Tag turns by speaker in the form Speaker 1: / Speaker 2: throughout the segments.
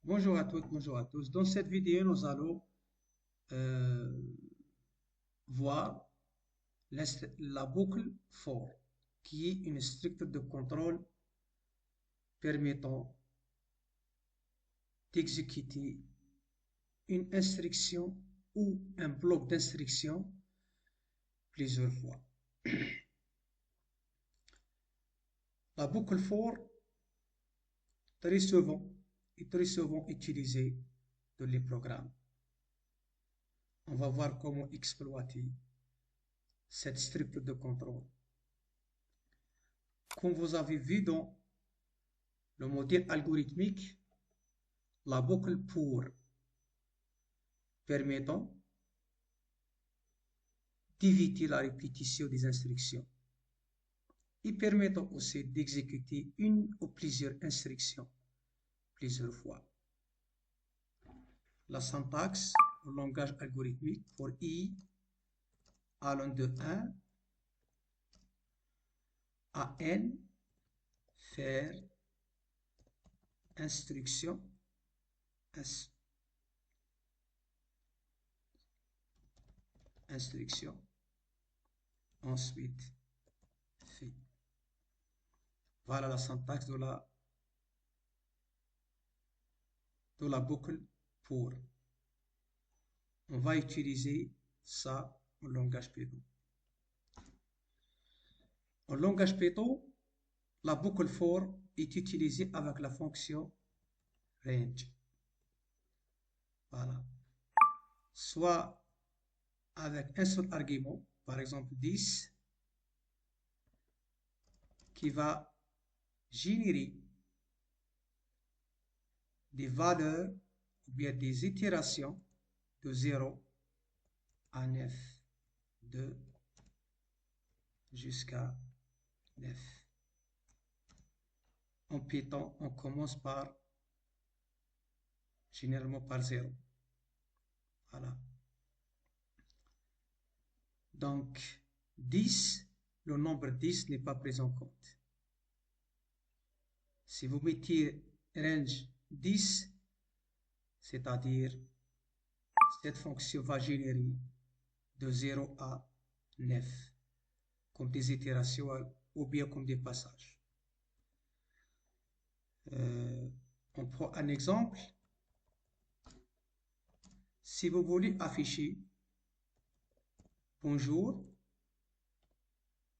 Speaker 1: Bonjour à toutes, bonjour à tous. Dans cette vidéo, nous allons euh, voir la boucle for, qui est une structure de contrôle permettant d'exécuter une instruction ou un bloc d'instruction plusieurs fois. La boucle for est très souvent utilisée dans les programmes. On va voir comment exploiter cette structure de contrôle. Comme vous avez vu dans le modèle algorithmique, la boucle pour permettant d'éviter la répétition des instructions et permettant aussi d'exécuter une ou plusieurs instructions plusieurs fois. La syntaxe au langage algorithmique pour i allant de 1 à n, faire instruction, instruction, ensuite fait. Voilà la syntaxe de la boucle pour. On va utiliser ça en langage Python. En langage Python, la boucle for est utilisée avec la fonction range. Voilà. Soit avec un seul argument, par exemple 10, qui va générer des valeurs ou bien des itérations de 0 à 9, 2 jusqu'à 9. En Python, on commence généralement par 0. Voilà. Donc, 10, le nombre 10 n'est pas pris en compte. Si vous mettez range 10, c'est-à-dire cette fonction va générer de 0 à 9 comme des itérations ou bien comme des passages. On prend un exemple. Si vous voulez afficher bonjour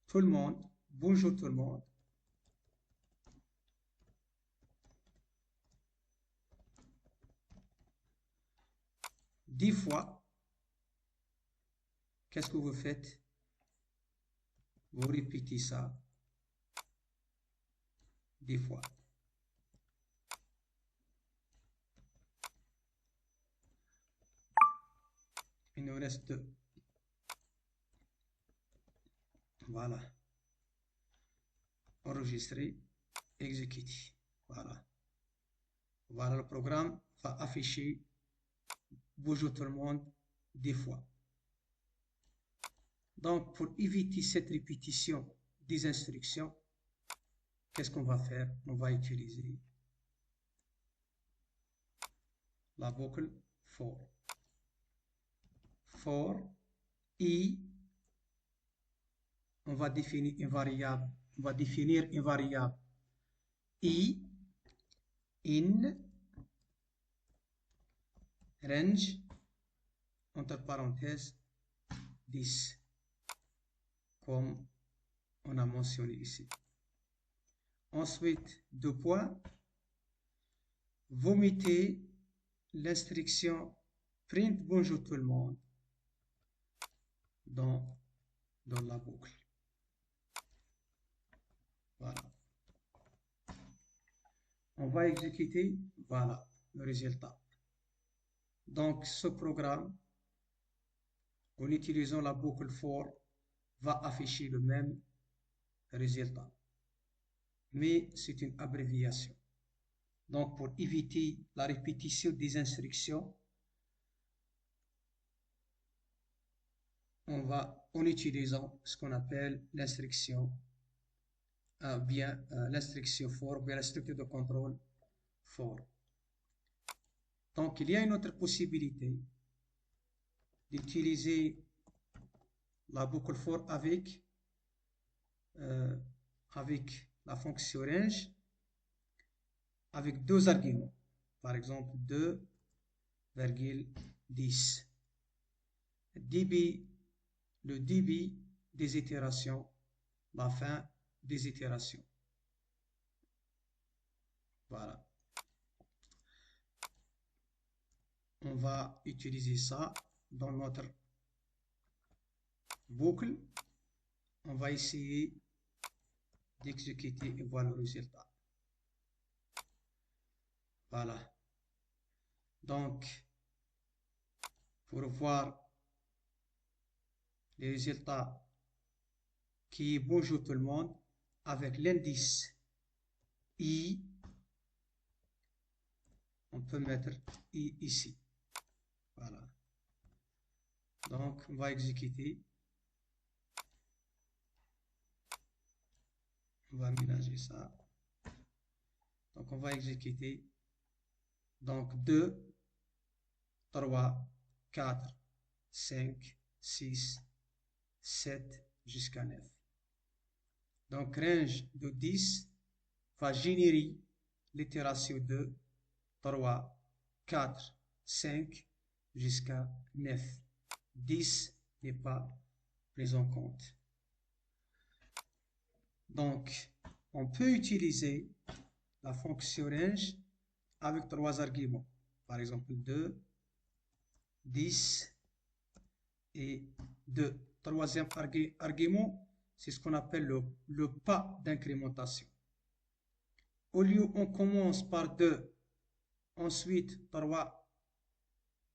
Speaker 1: tout le monde, bonjour tout le monde, dix fois, qu'est-ce que vous faites? Vous répétez ça 10 fois. Il nous reste 2. Voilà. Enregistrer, exécuter. Voilà. Voilà, le programme va afficher bonjour tout le monde 10 fois. Donc, pour éviter cette répétition des instructions, qu'est-ce qu'on va faire? On va utiliser la boucle for. For i, on va définir une variable. On va définir une variable i in range entre parenthèses 10, comme on a mentionné ici. Ensuite, deux points, vous mettez l'instruction print bonjour tout le monde dans la boucle. Voilà. On va exécuter, voilà, le résultat. Donc, ce programme, en utilisant la boucle for, va afficher le même résultat. Mais c'est une abréviation. Donc, pour éviter la répétition des instructions, on va, en utilisant ce qu'on appelle l'instruction l'instruction for, bien la structure de contrôle for. Donc, il y a une autre possibilité d'utiliser la boucle for euh, avec la fonction range avec deux arguments. Par exemple, 2,10. Le débit des itérations, la fin des itérations. Voilà. On va utiliser ça dans notre boucle. On va essayer d'exécuter et voir le résultat. Voilà. Donc, pour voir les résultats qui est bonjour tout le monde, avec l'indice I, on peut mettre I ici. Voilà. Donc, on va exécuter. On va mélanger ça. Donc, on va exécuter. Donc, 2, 3, 4, 5, 6, 7 jusqu'à 9. Donc, range de 10 va générer l'itération 2, 3, 4, 5 jusqu'à 9. 10 n'est pas pris en compte. Donc, on peut utiliser la fonction range avec trois arguments. Par exemple, 2, 10 et 2. Troisième argument, c'est ce qu'on appelle le pas d'incrémentation. Au lieu où on commence par 2, ensuite 3,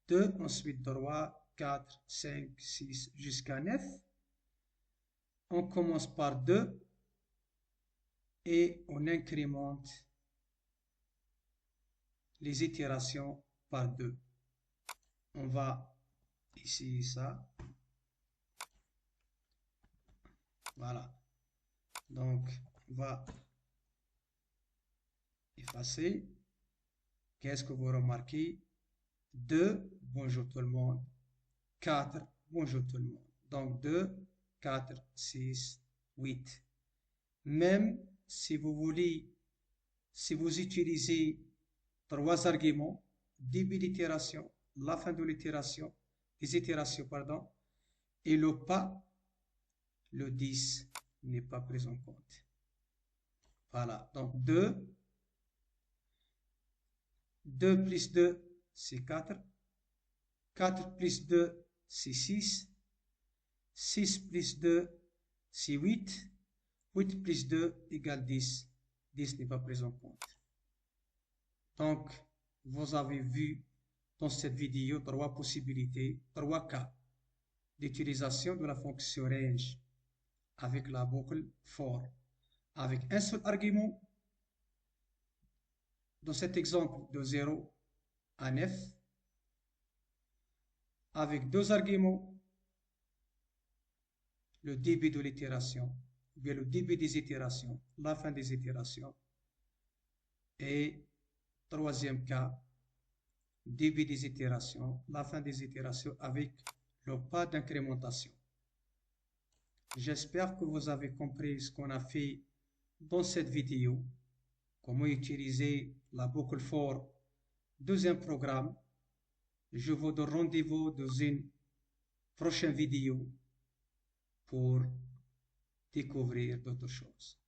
Speaker 1: 2, ensuite 3, 4, 5, 6 jusqu'à 9. On commence par 2 et on incrémente les itérations par 2. On va essayer ça. Voilà. Donc, on va effacer. Qu'est-ce que vous remarquez? 2, bonjour tout le monde. 4, bonjour tout le monde. Donc, 2, 4, 6, 8. Même si vous voulez, si vous utilisez trois arguments, début d'itération, la fin de l'itération, les itérations, pardon, et le pas, le 10 n'est pas pris en compte. Voilà, donc 2 plus 2, c'est 4. 4 plus 2, c'est 6. 6 plus 2, c'est 8. 8 plus 2 égale 10. 10 n'est pas pris en compte. Donc, vous avez vu dans cette vidéo trois possibilités, trois cas d'utilisation de la fonction range avec la boucle for. Avec un seul argument, dans cet exemple de 0 à 9, avec deux arguments, le début de l'itération, ou bien le début des itérations, la fin des itérations, et troisième cas, début des itérations, la fin des itérations avec le pas d'incrémentation. J'espère que vous avez compris ce qu'on a fait dans cette vidéo, comment utiliser la boucle for. Deuxième programme, je vous donne rendez-vous dans une prochaine vidéo pour découvrir d'autres choses.